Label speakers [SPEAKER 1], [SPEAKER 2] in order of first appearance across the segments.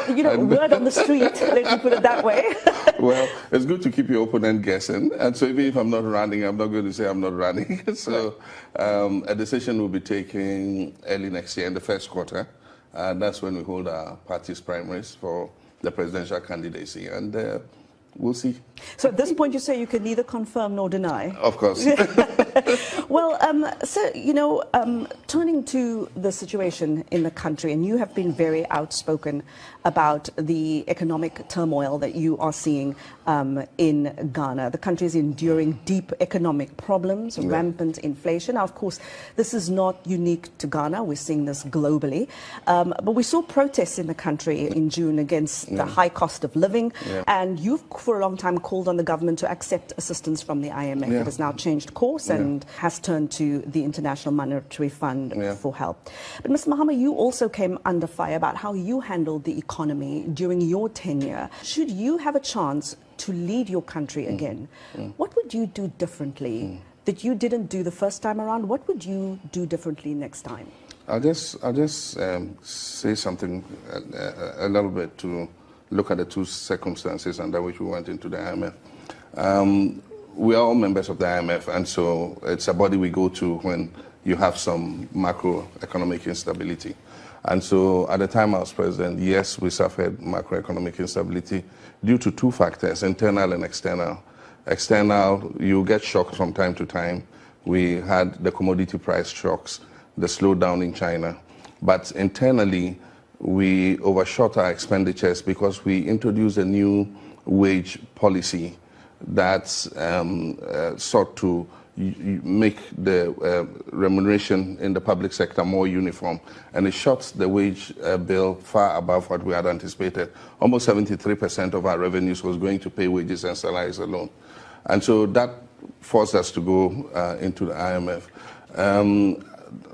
[SPEAKER 1] word on the street, let me put it that way.
[SPEAKER 2] Well, it's good to keep your opponent guessing. And so even if I'm not running, I'm not going to say I'm not running. So a decision will be taken early next year in the first quarter. That's when we hold our party's primaries for the presidential candidacy. And we'll see.
[SPEAKER 1] So at this point, you say you can neither confirm nor deny?
[SPEAKER 2] Of course.
[SPEAKER 1] Well, turning to the situation in the country, and you have been very outspoken about the economic turmoil that you are seeing in Ghana. The country is enduring deep economic problems, rampant inflation. Now, of course, this is not unique to Ghana. We're seeing this globally. But we saw protests in the country in June against the high cost of living. And you've, for a long time, called on the government to accept assistance from the IMF. It has now changed course and has turned to the International Monetary Fund for help. But Mr. Mahama, you also came under fire about how you handled the economy during your tenure. Should you have a chance to lead your country again, what would you do differently that you didn't do the first time around? What would you do differently next time?
[SPEAKER 2] I'll just say something a little bit to look at the two circumstances under which we went into the IMF. We are all members of the IMF, and so it's a body we go to when you have some macroeconomic instability. And so at the time I was president, yes, we suffered macroeconomic instability due to two factors, internal and external. External, you get shocked from time to time. We had the commodity price shocks, the slowdown in China. But internally, we overshot our expenditures because we introduced a new wage policy that sought to make the remuneration in the public sector more uniform. And it shot the wage bill far above what we had anticipated. Almost 73% of our revenues was going to pay wages and salaries alone. And so that forced us to go into the IMF.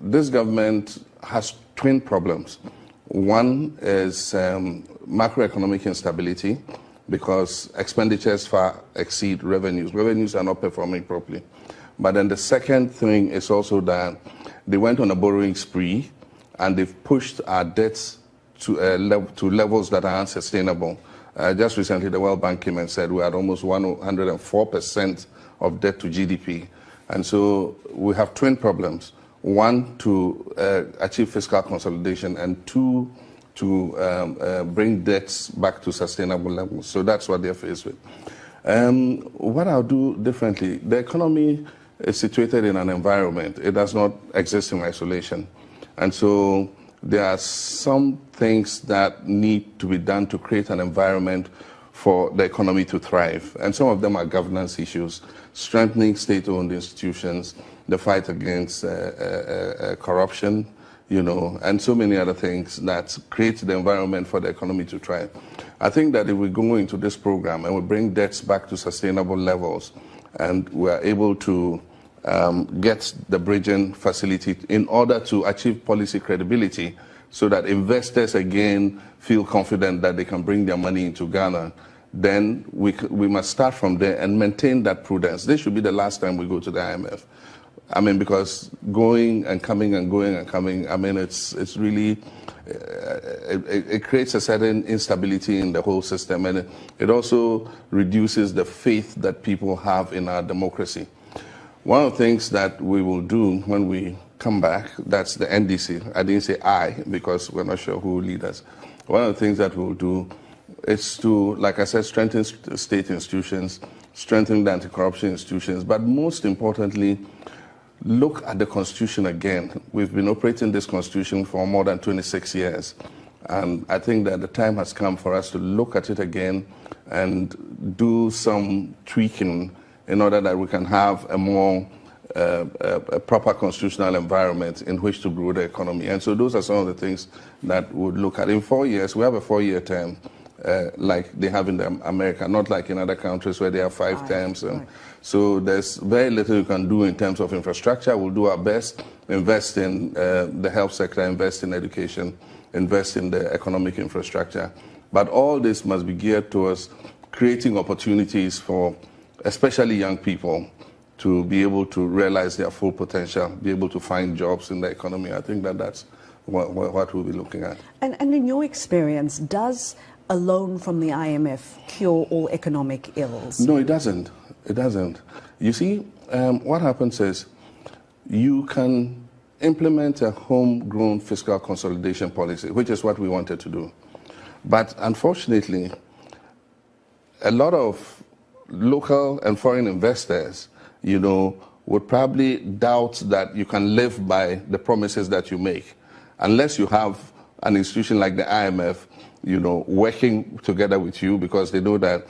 [SPEAKER 2] This government has twin problems. One is macroeconomic instability, because expenditures far exceed revenues. Revenues are not performing properly. But then the second thing is also that they went on a borrowing spree and they've pushed our debts to levels that are unsustainable. Just recently, the World Bank came and said we had almost 104% of debt to GDP. And so we have twin problems. One, to achieve fiscal consolidation, and two, to bring debts back to sustainable levels. So that's what they're faced with. What I'll do differently, the economy is situated in an environment. It does not exist in isolation. And so there are some things that need to be done to create an environment for the economy to thrive. And some of them are governance issues, strengthening state-owned institutions, the fight against corruption, and so many other things that create the environment for the economy to thrive. I think that if we go into this program and we bring debts back to sustainable levels, and we are able to get the bridging facility in order to achieve policy credibility, so that investors again feel confident that they can bring their money into Ghana, then we must start from there and maintain that prudence. This should be the last time we go to the IMF. I mean, because going and coming and going and coming, I mean, it's really, it creates a certain instability in the whole system, and it also reduces the faith that people have in our democracy. One of the things that we will do when we come back, that's the NDC. I didn't say I, because we're not sure who will lead us. One of the things that we'll do is to, like I said, strengthen state institutions, strengthen the anti-corruption institutions, but most importantly, look at the Constitution again. We've been operating this Constitution for more than 26 years. And I think that the time has come for us to look at it again and do some tweaking in order that we can have a more a proper constitutional environment in which to grow the economy. And so those are some of the things that we'll look at. In 4 years, we have a 4-year term like they have in America, not like in other countries where they have 5 terms. And so there's very little you can do in terms of infrastructure. We'll do our best, invest in the health sector, invest in education, invest in the economic infrastructure. But all this must be geared towards creating opportunities for especially young people to be able to realize their full potential, be able to find jobs in the economy. I think that that's what we'll be looking at.
[SPEAKER 1] And in your experience, does a loan from the IMF cure all economic ills?
[SPEAKER 2] No, it doesn't. It doesn't. You see, what happens is you can implement a homegrown fiscal consolidation policy, which is what we wanted to do. But unfortunately, a lot of local and foreign investors, would probably doubt that you can live by the promises that you make, unless you have an institution like the IMF, working together with you, because they know that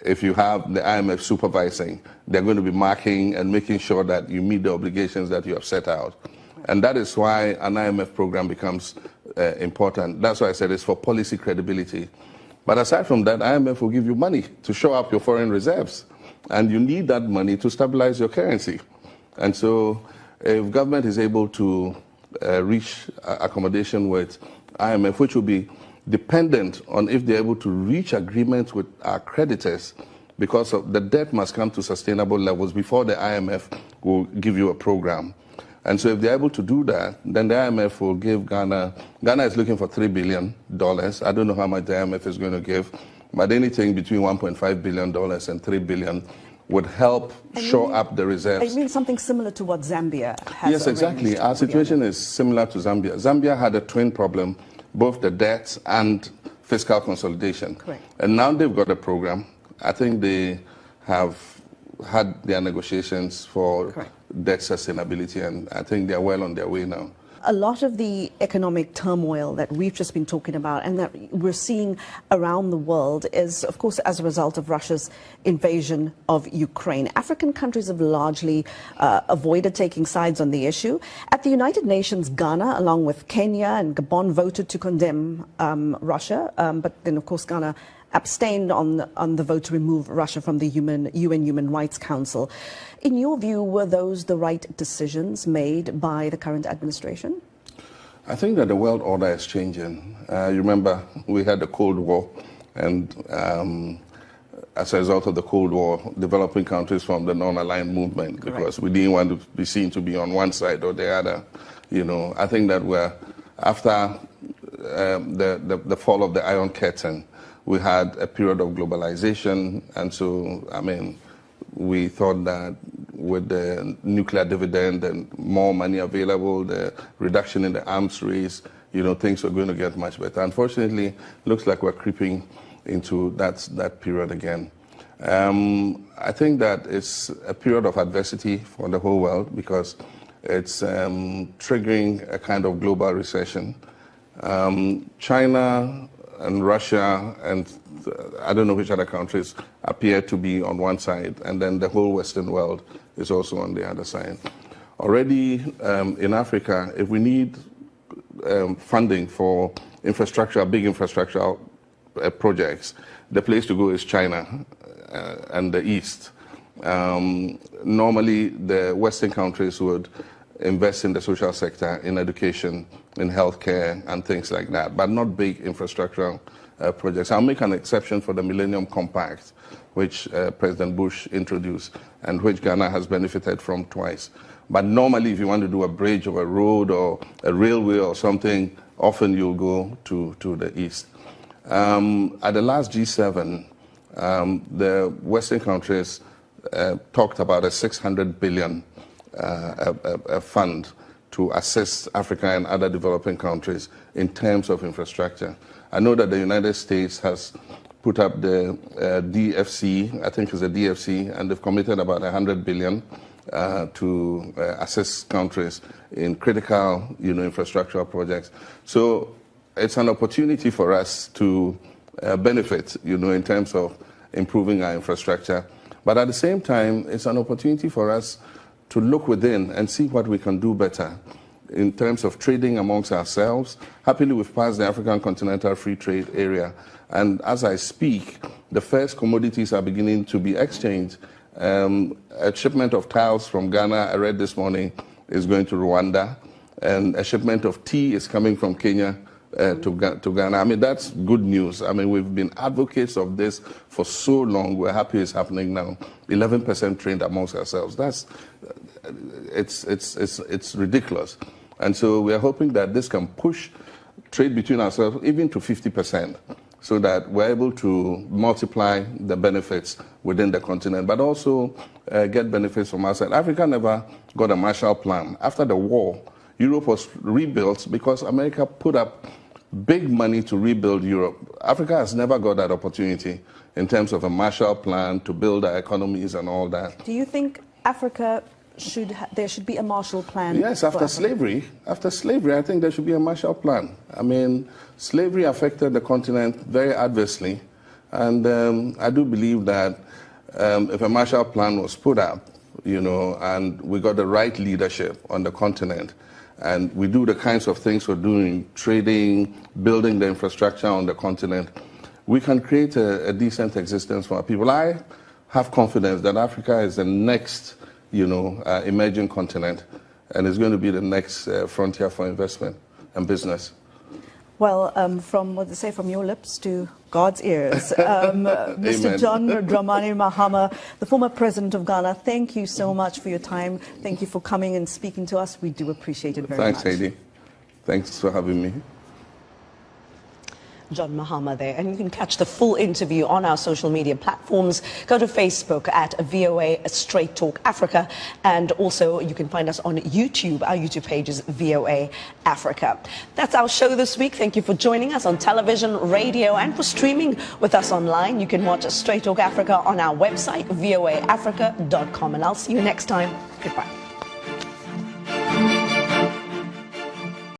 [SPEAKER 2] if you have the IMF supervising, they're going to be marking and making sure that you meet the obligations that you have set out. And that is why an IMF program becomes important. That's why I said it's for policy credibility. But aside from that, IMF will give you money to show up your foreign reserves. And you need that money to stabilize your currency. And so if government is able to reach accommodation with IMF, which will be dependent on if they're able to reach agreement with our creditors, because of the debt must come to sustainable levels before the IMF will give you a program. And so if they're able to do that, then the IMF will give Ghana is looking for $3 billion. I don't know how much the IMF is going to give, but anything between $1.5 billion and $3 billion would help shore up the reserves.
[SPEAKER 1] I mean something similar to what Zambia has.
[SPEAKER 2] Yes, exactly. Our situation is similar to Zambia. Zambia had a twin problem, both the debt and fiscal consolidation.
[SPEAKER 1] Correct.
[SPEAKER 2] And now they've got a program. I think they have had their negotiations for debt sustainability, and I think they're well on their way now.
[SPEAKER 1] A lot of the economic turmoil that we've just been talking about and that we're seeing around the world is, of course, as a result of Russia's invasion of Ukraine. African countries have largely avoided taking sides on the issue. At the United Nations, Ghana, along with Kenya and Gabon, voted to condemn Russia. But then, of course, Ghana abstained on the vote to remove Russia from the UN Human Rights Council. In your view, were those the right decisions made by the current administration?
[SPEAKER 2] I think that the world order is changing. You remember we had the Cold War, and as a result of the Cold War, developing countries formed the non-aligned movement because we didn't want to be seen to be on one side or the other. I think that we're after the fall of the Iron Curtain, we had a period of globalization, and so, we thought that with the nuclear dividend and more money available, the reduction in the arms race, things were going to get much better. Unfortunately, looks like we're creeping into that period again. I think that it's a period of adversity for the whole world because it's triggering a kind of global recession. China and Russia and I don't know which other countries appear to be on one side, and then the whole Western world is also on the other side. Already in Africa, if we need funding for infrastructure, big infrastructure projects, the place to go is China and the East. Normally, the Western countries would invest in the social sector, in education, in healthcare, and things like that, but not big infrastructure projects. I'll make an exception for the Millennium Compact, which President Bush introduced and which Ghana has benefited from twice. But normally, if you want to do a bridge or a road or a railway or something, often you'll go to the East. At the last G7, the Western countries talked about a $600 billion a fund to assist Africa and other developing countries in terms of infrastructure. I know that the United States has put up the DFC, I think it's a DFC, and they've committed about $100 billion to assist countries in critical, infrastructural projects. So it's an opportunity for us to benefit, in terms of improving our infrastructure. But at the same time, it's an opportunity for us to look within and see what we can do better in terms of trading amongst ourselves. Happily, we've passed the African Continental Free Trade Area. And as I speak, the first commodities are beginning to be exchanged. A shipment of tiles from Ghana, I read this morning, is going to Rwanda. And a shipment of tea is coming from Kenya to Ghana. That's good news. We've been advocates of this for so long. We're happy it's happening now. 11% trade amongst ourselves. It's ridiculous. And so we are hoping that this can push trade between ourselves even to 50%, so that we're able to multiply the benefits within the continent, but also get benefits from outside. Africa never got a Marshall Plan. After the war, Europe was rebuilt because America put up big money to rebuild Europe. Africa has never got that opportunity in terms of a Marshall Plan to build our economies and all that.
[SPEAKER 1] Do you think Africa there should be a Marshall Plan?
[SPEAKER 2] Yes, after slavery, I think there should be a Marshall Plan. I mean, slavery affected the continent very adversely, and I do believe that if a Marshall Plan was put up, you know, and we got the right leadership on the continent, and we do the kinds of things we're doing, trading, building the infrastructure on the continent, we can create a decent existence for our people. I have confidence that Africa is the next, you know, emerging continent, and it's going to be the next frontier for investment and business.
[SPEAKER 1] Well, from what they say, from your lips to God's ears. Mr. John Dramani Mahama, the former president of Ghana, thank you so much for your time. Thank you for coming and speaking to us. We do appreciate it very much.
[SPEAKER 2] Thanks, Heidi. Thanks for having me.
[SPEAKER 3] John Mahama there, and you can catch the full interview on our social media platforms. Go to Facebook at VOA Straight Talk Africa, and also you can find us on YouTube. Our YouTube page is VOA Africa. That's our show this week. Thank you for joining us on television, radio, and for streaming with us online. You can watch Straight Talk Africa on our website, voaafrica.com, and I'll see you next time. Goodbye.